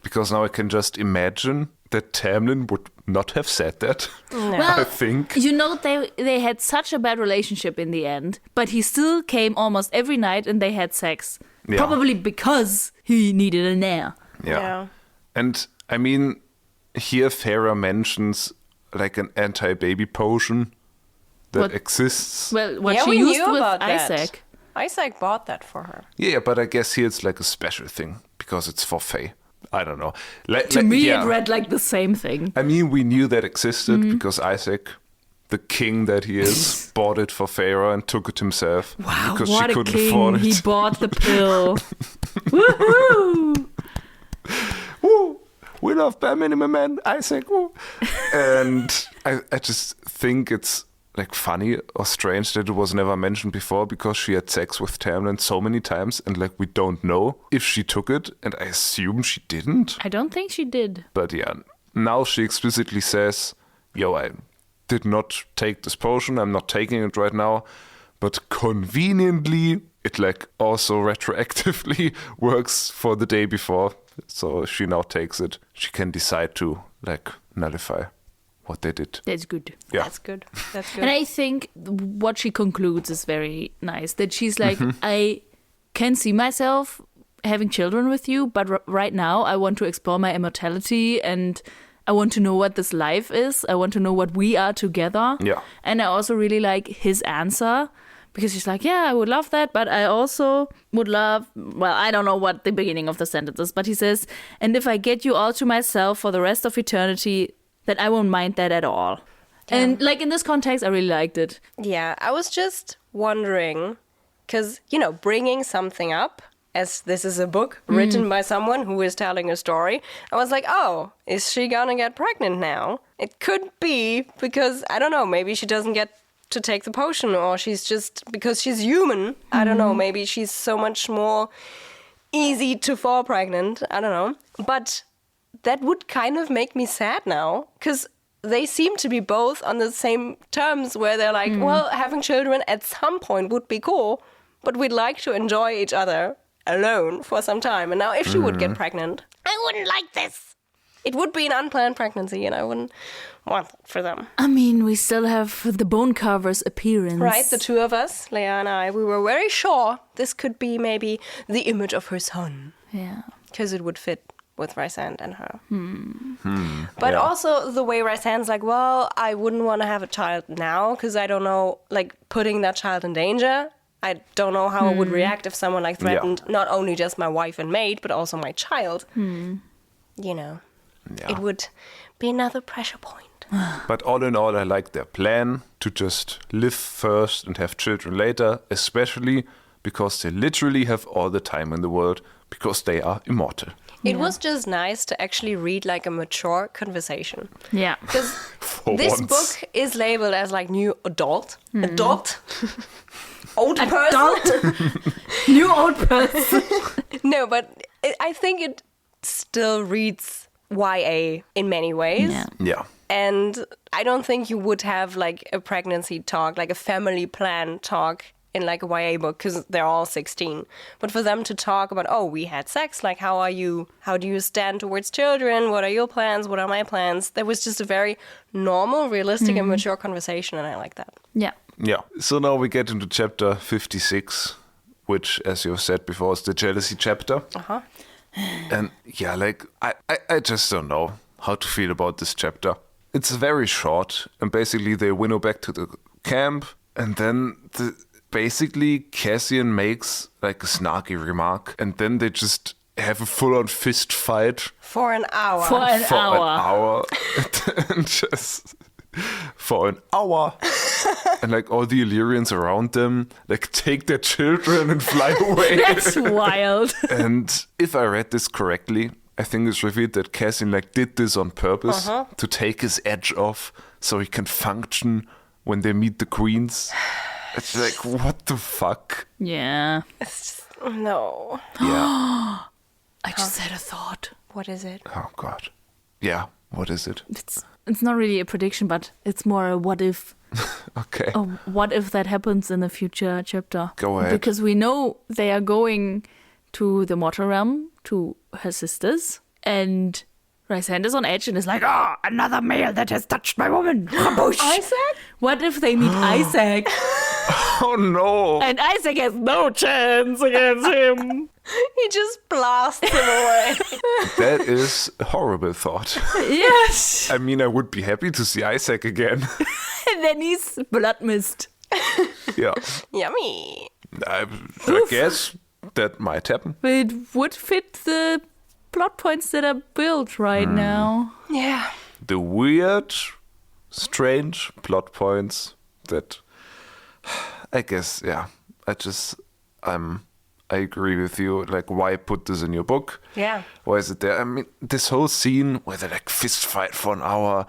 Because now I can just imagine that Tamlin would not have said that. Well, I think. You know, they had such a bad relationship in the end, but he still came almost every night and they had sex. Yeah. Probably because he needed an heir. Yeah. And I mean, here Feyre mentions like an anti-baby potion that What? exists. Well, what Yeah, she we used knew with about that. Isaac. Isaac bought that for her. Yeah, but I guess here it's like a special thing because it's for Fae. I don't know. To me, yeah. it read like the same thing. I mean, we knew that existed because Isaac, the king that he is, bought it for Feyre and took it himself. Wow, because what she a couldn't king. afford it. He bought the pill. Woohoo! Woo! We love bare minimum man, Isaac. Woo! And I just think it's like funny or strange that it was never mentioned before, because she had sex with Tamlin so many times and like we don't know if she took it, and I assume she didn't. I don't think she did. But yeah, now she explicitly says, yo, I did not take this potion, I'm not taking it right now. But conveniently, it like also retroactively works for the day before. So if she now takes it, she can decide to like nullify what they did. That's good. Yeah. That's good. That's good. And I think what she concludes is very nice. That she's like, I can see myself having children with you, but right now I want to explore my immortality and I want to know what this life is. I want to know what we are together. Yeah. And I also really like his answer, because he's like, yeah, I would love that, but I also would love, well, I don't know what the beginning of the sentence is, but he says, and if I get you all to myself for the rest of eternity, that I won't mind that at all. And like in this context, I really liked it. Yeah, I was just wondering, because, you know, bringing something up, as this is a book written by someone who is telling a story, I was like, oh, is she gonna get pregnant now? It could be, because, I don't know, maybe she doesn't get to take the potion, or she's just, because she's human, I don't know, maybe she's so much more easy to fall pregnant, I don't know. But that would kind of make me sad now, because they seem to be both on the same terms where they're like, well, having children at some point would be cool, but we'd like to enjoy each other alone for some time. And now if she would get pregnant, I wouldn't like this. It would be an unplanned pregnancy and I wouldn't want that for them. I mean, we still have the bone carver's appearance. Right, the two of us, Lea and I, we were very sure this could be maybe the image of her son. Yeah. Because it would fit with Rhysand and her. But also the way Rhysand's like, well, I wouldn't want to have a child now because I don't know, like, putting that child in danger. I don't know how I would react if someone, like, threatened not only just my wife and maid, but also my child. You know, it would be another pressure point. But all in all, I like their plan to just live first and have children later, especially because they literally have all the time in the world, because they are immortal. It was just nice to actually read, like, a mature conversation. Yeah. Because For this once. book is labeled as, like, new adult. Adult? Old person? Adult. New old person. No, but I think it still reads YA in many ways. Yeah. Yeah. And I don't think you would have like a pregnancy talk, like a family plan talk in like a YA book because they're all 16. But for them to talk about, oh, we had sex, like how are you? How do you stand towards children? What are your plans? What are my plans? That was just a very normal, realistic and mature conversation, and I like that. Yeah. Yeah. So now we get into chapter 56, which, as you've said before, is the jealousy chapter. Uh-huh. And yeah, like, I just don't know how to feel about this chapter. It's very short, and basically they winnow back to the camp, and then basically Cassian makes like a snarky remark, and then they just have a full-on fist fight For an hour. For an hour. and just for an hour. And like all the Illyrians around them like take their children and fly away. That's wild. And if I read this correctly, I think it's revealed that Cassian like did this on purpose to take his edge off so he can function when they meet the queens. It's like, what the fuck? Yeah. It's just, no. Yeah. I just had a thought. What is it? Oh god. Yeah. What is it? It's not really a prediction, but it's more a what if. Okay. Oh, what if that happens in the future chapter? Go ahead. Because we know they are going to the mortal realm, to her sisters, and Rhysand is on edge and is like, oh, another male that has touched my woman. Isaac? What if they meet Isaac? Oh no. And Isaac has no chance against him. He just blasts him away. That is a horrible thought. Yes. I mean, I would be happy to see Isaac again. And then he's blood mist. Yeah. Yummy. I guess that might happen. It would fit the plot points that are built right now. Yeah. The weird, strange plot points that I guess, yeah. I agree with you. Like, why put this in your book? Yeah. Why is it there? I mean, this whole scene where they like fist fight for an hour,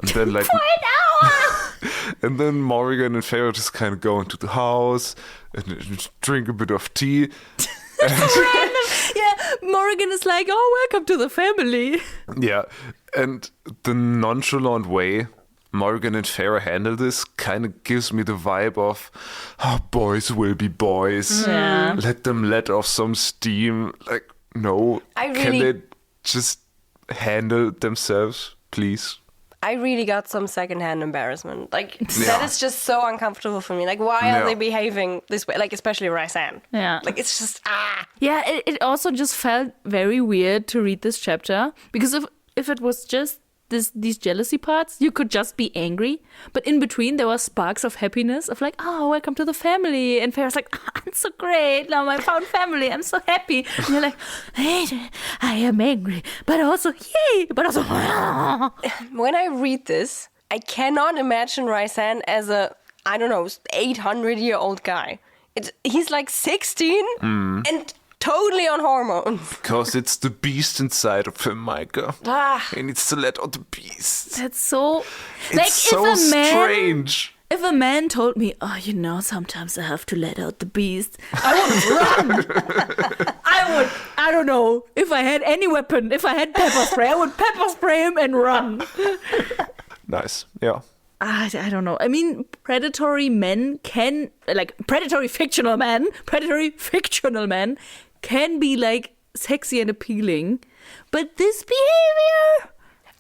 and then like For an hour! and then Morrigan and Fae'd just kind of go into the house and drink a bit of tea. Random. Yeah, Morrigan is like, oh, welcome to the family. Yeah, and the nonchalant way Morrigan and Fae'd handle this kind of gives me the vibe of, oh, boys will be boys. Yeah. Let them let off some steam. Like, no. Can they just handle themselves, please? I really got some secondhand embarrassment. Like, that is just so uncomfortable for me. Like, why are they behaving this way? Like, especially Rhysand. Yeah. Like, it's just, Yeah, it also just felt very weird to read this chapter. Because if it was just these jealousy parts, you could just be angry. But in between, there were sparks of happiness of like, oh, welcome to the family. And Fae'd's like, oh, I'm so great. Now I found family. I'm so happy. And you're like, hey, I am angry. But also, yay. But also, when I read this, I cannot imagine Rhysand as a, I don't know, 800-year-old guy. He's like 16 and totally on hormones. Because it's the beast inside of him, Meike. He needs to let out the beast. that's so... It's so strange. If a man told me, oh, you know, sometimes I have to let out the beast, I would run. I don't know. If I had any weapon, if I had pepper spray, I would pepper spray him and run. Nice, yeah. I don't know. I mean, predatory fictional men can be like sexy and appealing, but this behavior,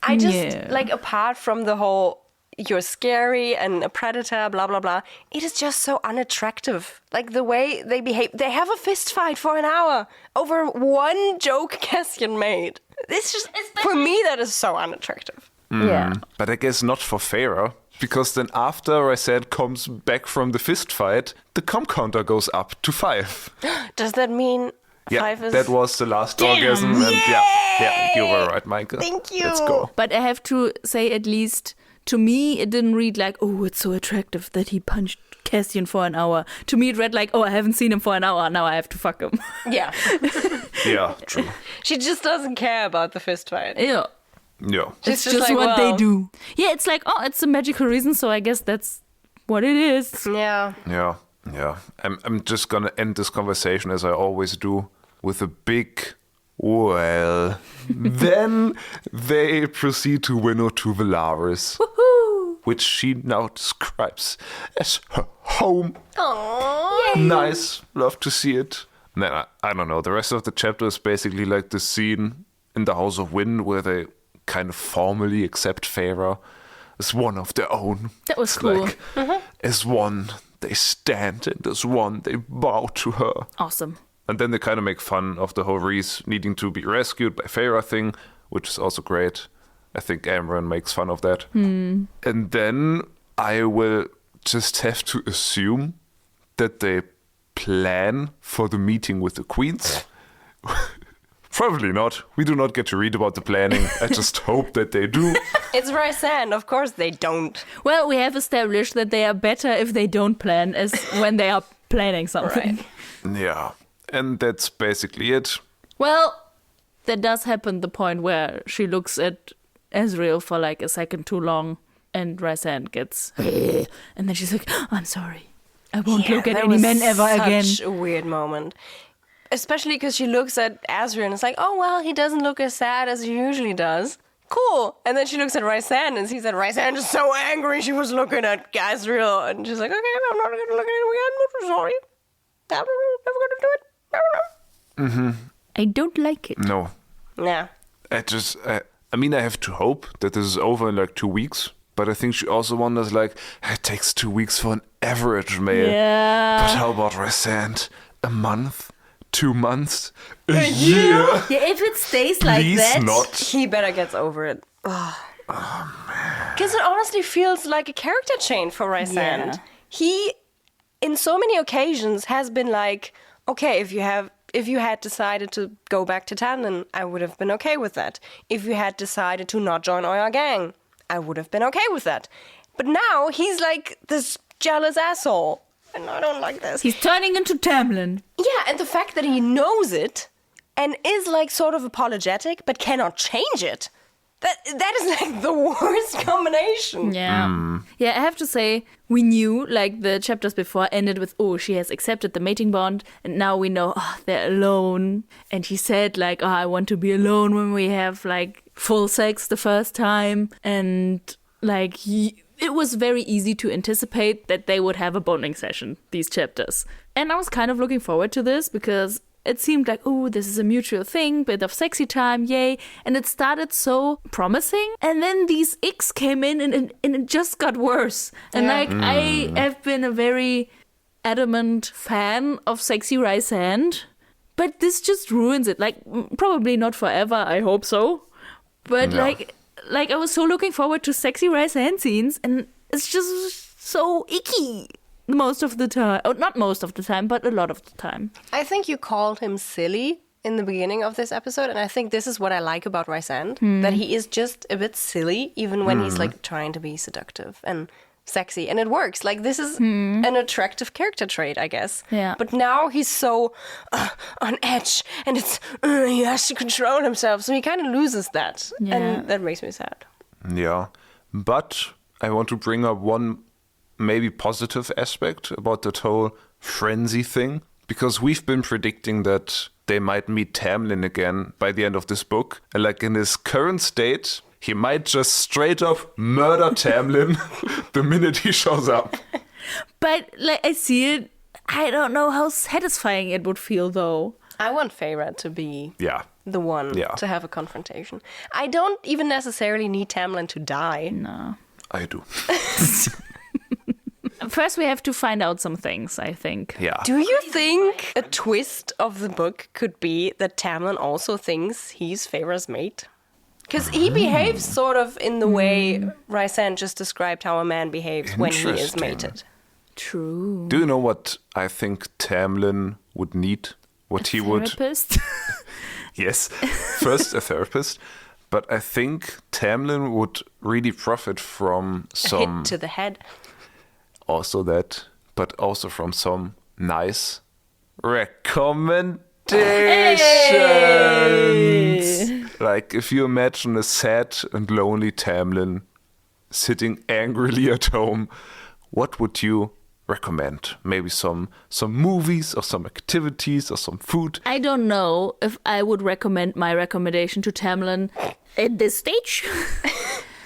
I just, like, apart from the whole, you're scary and a predator, blah, blah, blah, it is just so unattractive. Like, the way they behave. They have a fist fight for an hour over one joke Cassian made. It's just, for me, that is so unattractive. Yeah. But I guess not for Fae'd, because then after Rhysand comes back from the fist fight, the comp counter goes up to 5. Does that mean 5 is... that was the last orgasm, and yeah, you were right, Meike. Thank you. Let's go. But I have to say, at least to me, it didn't read like, oh, it's so attractive that he punched Cassian for an hour. To me, it read like, oh, I haven't seen him for an hour, now I have to fuck him. Yeah. Yeah, true. She just doesn't care about the fist fight. Yeah. Yeah. It's just just like, what they well. do. Yeah, it's like, oh, it's a magical reason, so I guess that's what it is. Yeah. Yeah. I'm just gonna end this conversation as I always do with a big Well, then they proceed to winnow to Valaris, which she now describes as her home. Aww. Nice, love to see it. And then, I don't know, the rest of the chapter is basically like the scene in the House of Wind where they kind of formally accept Feyre as one of their own. That was It's cool. like, as one, they stand, and as one, they bow to her. Awesome. And then they kind of make fun of the whole Rhys needing to be rescued by Feyre thing, which is also great. I think Amren makes fun of that. And then I will just have to assume that they plan for the meeting with the queens. Probably not. We do not get to read about the planning. I just hope that they do. It's Rhysand. Of course they don't. Well, we have established that they are better if they don't plan as when they are planning something. Right. Yeah. And that's basically it. Well, that does happen, the point where she looks at Ezreal for like a second too long and Rhysand gets and then she's like, I'm sorry. I won't look at that any was men ever again. Such a weird moment. Especially because she looks at Azriel and it's like, oh, well, he doesn't look as sad as he usually does. Cool. And then she looks at Rhysand and sees that Rhysand is so angry she was looking at Azriel. And she's like, okay, I'm not going to look at him again. I'm sorry. I'm never going to do it. I don't like it. No. Yeah. I mean, I have to hope that this is over in like 2 weeks. But I think she also wonders, like, it takes 2 weeks for an average male. Yeah. But how about Rhysand? A month? 2 months? A year? Yeah, if it stays like Please that. not. He better get over it. Oh, man. Because it honestly feels like a character change for Rhysand. Yeah. He, in so many occasions, has been like, okay, if you had decided to go back to Tamlin, I would have been okay with that. If you had decided to not join our gang, I would have been okay with that. But now he's like this jealous asshole. And I don't like this. He's turning into Tamlin. Yeah, and the fact that he knows it and is like sort of apologetic but cannot change it. That is like the worst combination. Yeah. Yeah, I have to say, we knew, like, the chapters before ended with, oh, she has accepted the mating bond, and now we know, oh, they're alone. And he said, like, oh, I want to be alone when we have, like, full sex the first time. And, like, it was very easy to anticipate that they would have a bonding session, these chapters. And I was kind of looking forward to this because it seemed like, oh, this is a mutual thing, bit of sexy time, yay. And it started so promising. And then these icks came in and it just got worse. And I have been a very adamant fan of sexy Rhysand. But this just ruins it. Like, probably not forever, I hope so. But like I was so looking forward to sexy Rhysand scenes. And it's just so icky. Most of the time. Oh, not most of the time, but a lot of the time. I think you called him silly in the beginning of this episode, and I think this is what I like about Rhysand, that he is just a bit silly, even when he's like trying to be seductive and sexy, and it works. Like, this is an attractive character trait, I guess. Yeah. But now he's so on edge, and it's he has to control himself, so he kind of loses that, and that makes me sad. Yeah. But I want to bring up one maybe positive aspect about that whole frenzy thing, because we've been predicting that they might meet Tamlin again by the end of this book, and like in his current state he might just straight up murder Tamlin the minute he shows up. But like, I see it. I don't know how satisfying it would feel, though. I want Fae'd to be the one Yeah. to have a confrontation. I don't even necessarily need Tamlin to die. No. I do. First, we have to find out some things, I think. Yeah. Do you think a twist of the book could be that Tamlin also thinks he's Feyre's mate? Because he behaves sort of in the way Rhysand just described how a man behaves when he is Interesting. mated. True. Do you know what I think Tamlin would need? What he would... Therapist? Yes, first a therapist. But I think Tamlin would really profit from A some... hit to the head. Also that, but also from some nice recommendations. Like, if you imagine a sad and lonely Tamlin sitting angrily at home, what would you recommend? Maybe some movies or some activities or some food? I don't know if I would recommend my recommendation to Tamlin at this stage.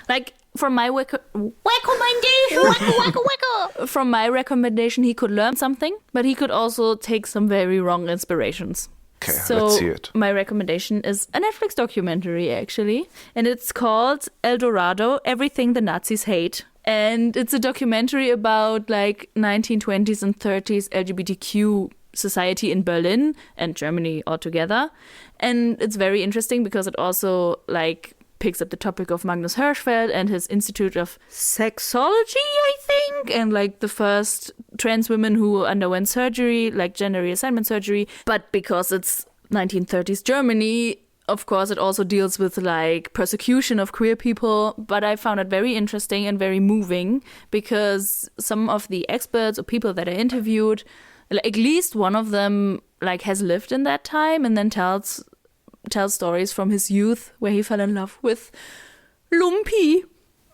Like, from my from my recommendation, he could learn something, but he could also take some very wrong inspirations. Okay, so let's see it. My recommendation is a Netflix documentary, actually, and it's called El Dorado: Everything the Nazis Hate. And it's a documentary about like 1920s and 30s LGBTQ society in Berlin and Germany altogether. And it's very interesting because it also like picks up the topic of Magnus Hirschfeld and his Institute of Sexology, I think, and like the first trans women who underwent surgery, like gender reassignment surgery. But because it's 1930s Germany, of course, it also deals with like persecution of queer people. But I found it very interesting and very moving because some of the experts or people that I interviewed, like, at least one of them like has lived in that time and then tells stories from his youth where he fell in love with Lumpy.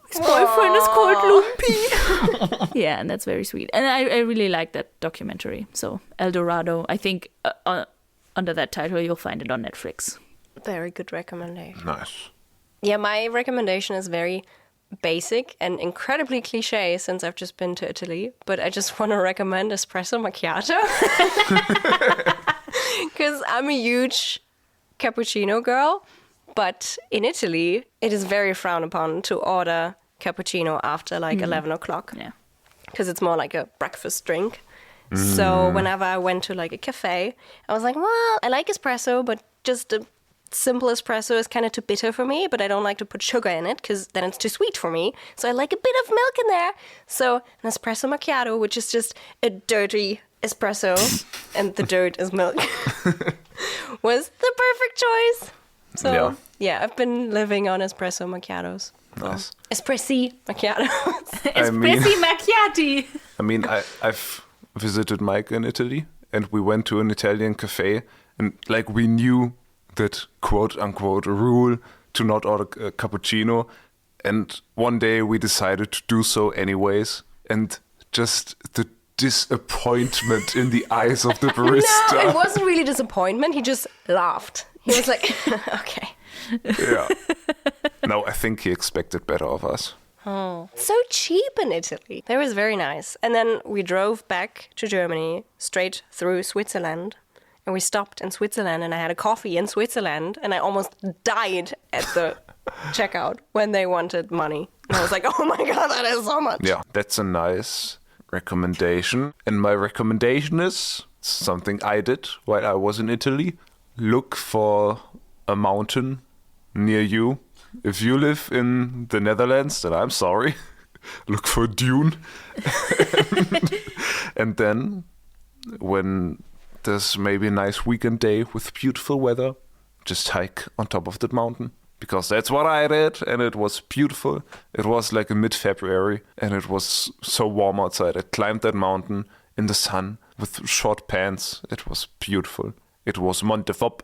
His boyfriend is called Lumpy. Yeah, and that's very sweet. And I really like that documentary. So El Dorado, I think under that title you'll find it on Netflix. Very good recommendation. Nice. Yeah, my recommendation is very basic and incredibly cliche since I've just been to Italy, but I just want to recommend espresso macchiato. Because I'm a huge cappuccino girl, but in Italy it is very frowned upon to order cappuccino after like 11 o'clock. Yeah. Because it's more like a breakfast drink. So whenever I went to like a cafe, I was like, well, I like espresso, but just a simple espresso is kind of too bitter for me, but I don't like to put sugar in it because then it's too sweet for me. So I like a bit of milk in there. So an espresso macchiato, which is just a dirty espresso and the dirt is milk, was the perfect choice. So yeah, I've been living on espresso macchiatos. Nice. Espressi macchiatos. Espressi macchiati. I mean, I've visited Meike in Italy, and we went to an Italian cafe, and like we knew that quote unquote rule to not order a cappuccino, and one day we decided to do so anyways, and just the disappointment in the eyes of the barista. No, it wasn't really disappointment. He just laughed. He was like, okay. Yeah. No, I think he expected better of us. Oh, so cheap in Italy. That was very nice. And then we drove back to Germany, straight through Switzerland. And we stopped in Switzerland and I had a coffee in Switzerland. And I almost died at the checkout when they wanted money. And I was like, oh my God, that is so much. Yeah, that's a nice recommendation. And my recommendation is something I did while I was in Italy. Look for a mountain near you. If you live in the Netherlands, then I'm sorry. Look for dune. And then when there's maybe a nice weekend day with beautiful weather, just hike on top of that mountain. Because that's what I did, and it was beautiful. It was like in mid-February, and it was so warm outside. I climbed that mountain in the sun with short pants. It was beautiful. It was Monte Fop,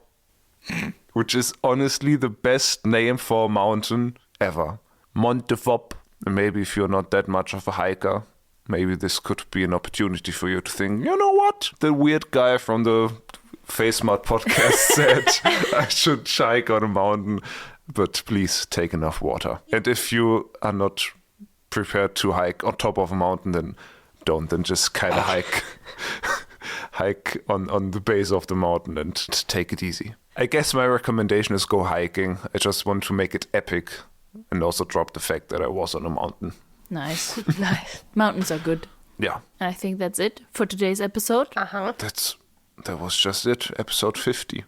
which is honestly the best name for a mountain ever. Monte Fop. And maybe if you're not that much of a hiker, maybe this could be an opportunity for you to think, you know what? The weird guy from the FaceMart podcast said I should hike on a mountain, but please take enough water. And if you are not prepared to hike on top of a mountain, then don't. Then just kind of hike on the base of the mountain and take it easy. I guess my recommendation is go hiking. I just want to make it epic and also drop the fact that I was on a mountain. Nice. Nice. Mountains are good. Yeah. I think that's it for today's episode. Uh-huh. That was just it. Episode 50.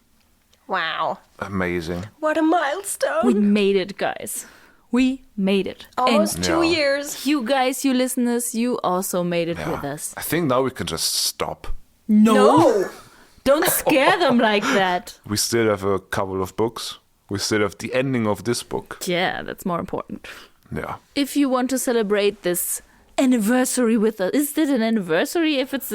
Wow. Amazing. What a milestone. We made it, guys. We made it. Almost And 2 years. you guys, you listeners, you also made it with us. I think now we can just stop. No. Don't scare them like that. We still have a couple of books. We still have the ending of this book. Yeah, that's more important. Yeah. If you want to celebrate this anniversary with us, is it an anniversary? If it's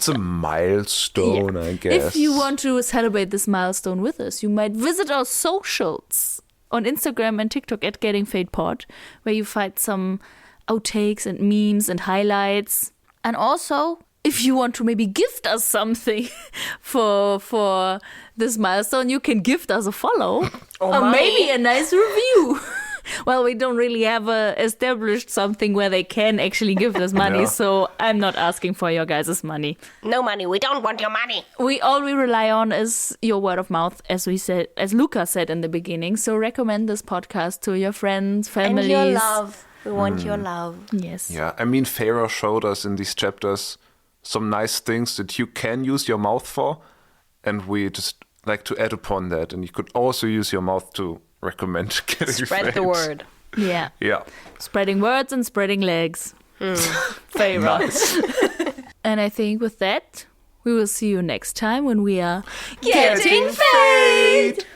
a milestone, yeah. I guess. If you want to celebrate this milestone with us, you might visit our socials on Instagram and TikTok at Getting Fae'd Pod, where you find some outtakes and memes and highlights. And also, if you want to maybe gift us something for this milestone, you can gift us a follow or maybe a nice review. Well, we don't really have established something where they can actually give us money, so I'm not asking for your guys' money. No money. We don't want your money. All we rely on is your word of mouth, as Lukas said in the beginning. So recommend this podcast to your friends, families. And your love. We want your love. Yes. Yeah, I mean, Pharaoh showed us in these chapters some nice things that you can use your mouth for, and we just like to add upon that. And you could also use your mouth to recommend getting Spread the word. Yeah. Yeah. Spreading words and spreading legs. Favorite. Nice. And I think with that, we will see you next time when we are Getting Fae'd!